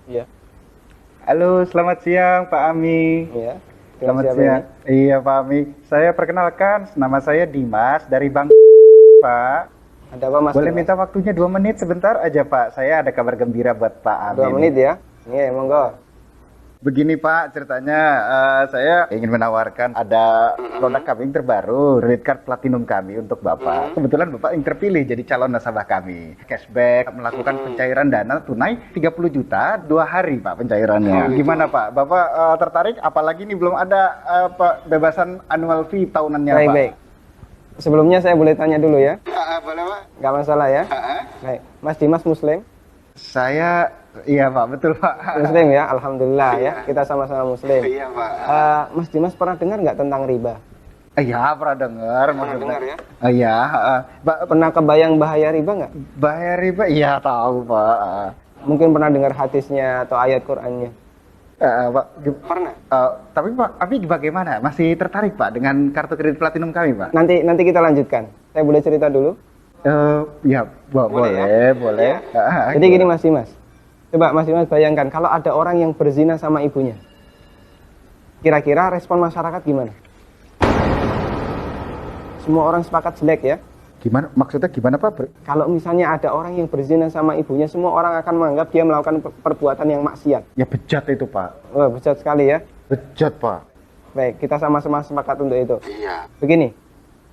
Iya. Halo, selamat siang Pak Ami. Iya. Dengan Selamat siapa ini? siang. Iya Pak Ami. Saya perkenalkan, nama saya Dimas dari Bang Pak. Ada apa Mas Boleh Dimas? minta waktunya 2 menit sebentar aja Pak. Saya ada kabar gembira buat Pak Ami Dua nih. menit ya? Iya, monggo. Begini Pak, ceritanya saya ingin menawarkan ada produk kami yang terbaru, credit card platinum kami untuk Bapak. Kebetulan Bapak yang terpilih jadi calon nasabah kami. Cashback, melakukan pencairan dana tunai 30 juta, 2 hari Pak pencairannya. Gimana Pak? Bapak tertarik? Apalagi ini belum ada bebasan annual fee tahunannya Baik, Pak. baik. Sebelumnya saya boleh tanya dulu ya? Boleh Pak? Nggak masalah ya? Baik. Mas Dimas Muslim? Saya, iya Pak, betul Pak. Muslim ya? Alhamdulillah ya. Kita sama-sama Muslim. Iya Pak. Mas Dimas pernah dengar nggak tentang riba? Iya, pernah dengar maksudnya. dengar ya? Iya, Pernah kebayang bahaya riba nggak? bahaya riba, iya tahu Pak. Mungkin pernah dengar hadisnya atau ayat Qur'annya? Pak, Pernah. tapi Pak, tapi bagaimana? Masih tertarik Pak dengan kartu kredit platinum kami Pak? Nanti kita lanjutkan. Saya boleh cerita dulu? Ya, boleh, boleh. Jadi gini Mas Dimas. Coba Mas Dimas bayangkan kalau ada orang yang berzina sama ibunya. Kira-kira respon masyarakat gimana? Semua orang sepakat jelek ya. Gimana? Maksudnya gimana Pak? Kalau misalnya ada orang yang berzina sama ibunya, semua orang akan menganggap dia melakukan perbuatan yang maksiat. Ya bejat itu Pak. Wah, bejat sekali ya. Bejat Pak. Baik, kita sama-sama sepakat untuk itu. Iya. Begini,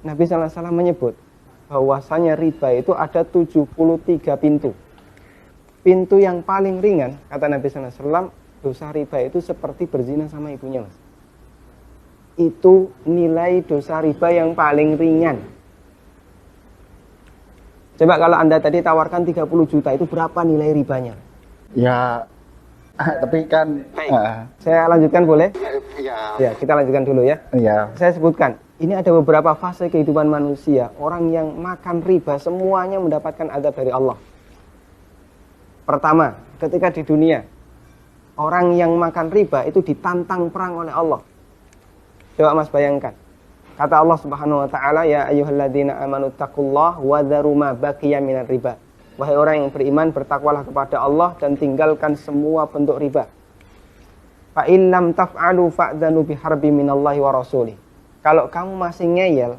Nabi SAW menyebut bahwasanya riba itu ada 73 pintu. Pintu yang paling ringan, kata Nabi SAW, dosa riba itu seperti berzina sama ibunya, Mas. Itu nilai dosa riba yang paling ringan. Coba kalau Anda tadi tawarkan 30 juta, itu berapa nilai ribanya? Ya, tapi kan... Saya lanjutkan boleh? Ya. Ya, kita lanjutkan dulu ya. Iya. Saya sebutkan, ini ada beberapa fase kehidupan manusia. Orang yang makan riba semuanya mendapatkan azab dari Allah. Pertama, ketika di dunia, orang yang makan riba itu ditantang perang oleh Allah. Coba Mas bayangkan. Kata Allah Subhanahu wa taala, ya ayyuhalladzina amanu taqullaha wa dzaru ma baqiya minar riba. Wahai orang yang beriman, bertakwalah kepada Allah dan tinggalkan semua bentuk riba. Fa in lam taf'alu fa'dzanu biharbi minallahi wa rasulih. Kalau kamu masih ngeyel,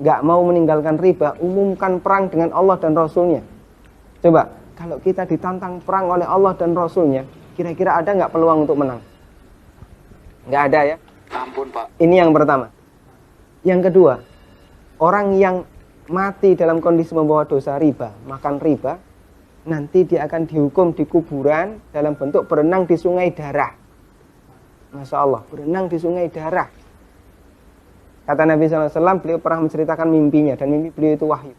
nggak mau meninggalkan riba, umumkan perang dengan Allah dan Rasulnya. Coba, kalau kita ditantang perang oleh Allah dan Rasulnya, kira-kira ada nggak peluang untuk menang? Nggak ada ya? Ampun Pak. Ini yang pertama. Yang kedua, orang yang mati dalam kondisi membawa dosa riba, makan riba, nanti dia akan dihukum di kuburan dalam bentuk berenang di sungai darah. Masya Allah, berenang di sungai darah. Kata Nabi SAW, beliau pernah menceritakan mimpinya, dan mimpi beliau itu wahyu.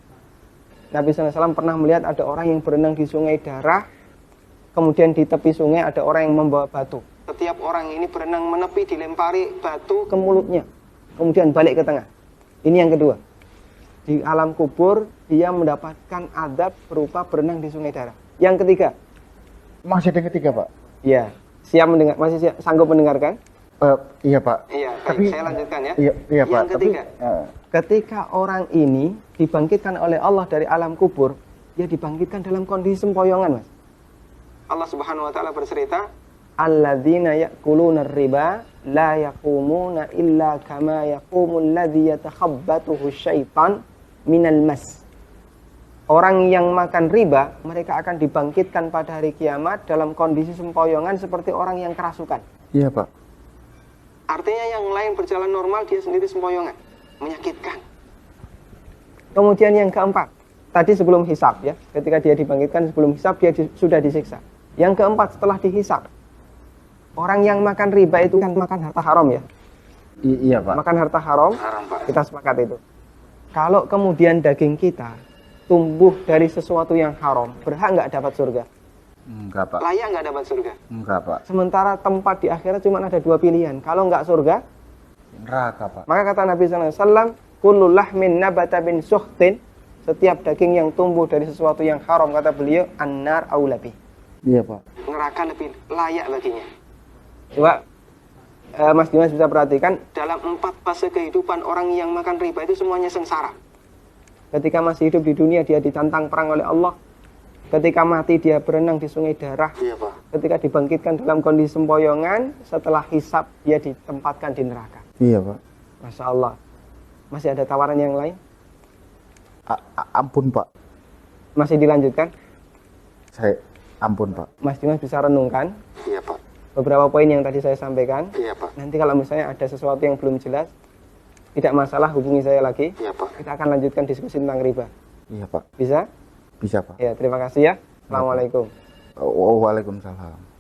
Nabi SAW pernah melihat ada orang yang berenang di sungai darah, kemudian di tepi sungai ada orang yang membawa batu. Setiap orang ini berenang menepi, dilempari batu ke mulutnya, kemudian balik ke tengah. Ini yang kedua. Di alam kubur, dia mendapatkan azab berupa berenang di sungai darah. Yang ketiga. Masih ada yang ketiga Pak? Iya. Siap mendengar? Masih sanggup mendengarkan? Iya Pak. Iya, Tapi saya lanjutkan ya. Iya Pak. Yang ketiga. Ketika orang ini dibangkitkan oleh Allah dari alam kubur, dia dibangkitkan dalam kondisi sempoyongan, Mas. Allah Subhanahu wa taala bercerita, alladzina ya'kuluna riba la yaqumuna illa kama yaqumul ladzi yatakhabbathu syaitan minal mas. Orang yang makan riba, mereka akan dibangkitkan pada hari kiamat dalam kondisi sempoyongan seperti orang yang kerasukan. Iya Pak. Artinya yang lain berjalan normal, dia sendiri sempoyongan. Menyakitkan. Kemudian yang keempat, tadi sebelum hisab ya, ketika dia dibangkitkan sebelum hisab, dia sudah disiksa. Yang keempat, setelah dihisab, orang yang makan riba itu kan makan harta haram ya. Iya Pak. Makan harta haram, kita sepakat itu. Kalau kemudian daging kita tumbuh dari sesuatu yang haram, berhak nggak dapat surga? Enggak Pak. Layak nggak dapat surga? Enggak Pak. Sementara tempat di akhirat cuma ada dua pilihan. Kalau nggak surga, Neraka Pak. maka kata Nabi SAW, kullu lahmin nabata bin suhtin, setiap daging yang tumbuh dari sesuatu yang haram, kata beliau, annar aulabi. Iya Pak. Neraka lebih layak baginya. Coba Mas Dimas bisa perhatikan, dalam 4 fase kehidupan orang yang makan riba itu semuanya sengsara. Ketika masih hidup di dunia, dia ditantang perang oleh Allah. Ketika mati, dia berenang di sungai darah. Iya Pak. ketika dibangkitkan dalam kondisi sempoyongan, setelah hisab dia ditempatkan di neraka. Iya Pak. Masya Allah. Masih ada tawaran yang lain? Ampun Pak. Masih dilanjutkan? Ampun Pak. Mas Dimas bisa renungkan Iya Pak. beberapa poin yang tadi saya sampaikan. Iya Pak. Nanti kalau misalnya ada sesuatu yang belum jelas, tidak masalah, hubungi saya lagi. Iya Pak. Kita akan lanjutkan diskusi tentang riba. Iya Pak. Bisa? Bisa Pak. Ya, terima kasih ya. Assalamualaikum. Waalaikumsalam.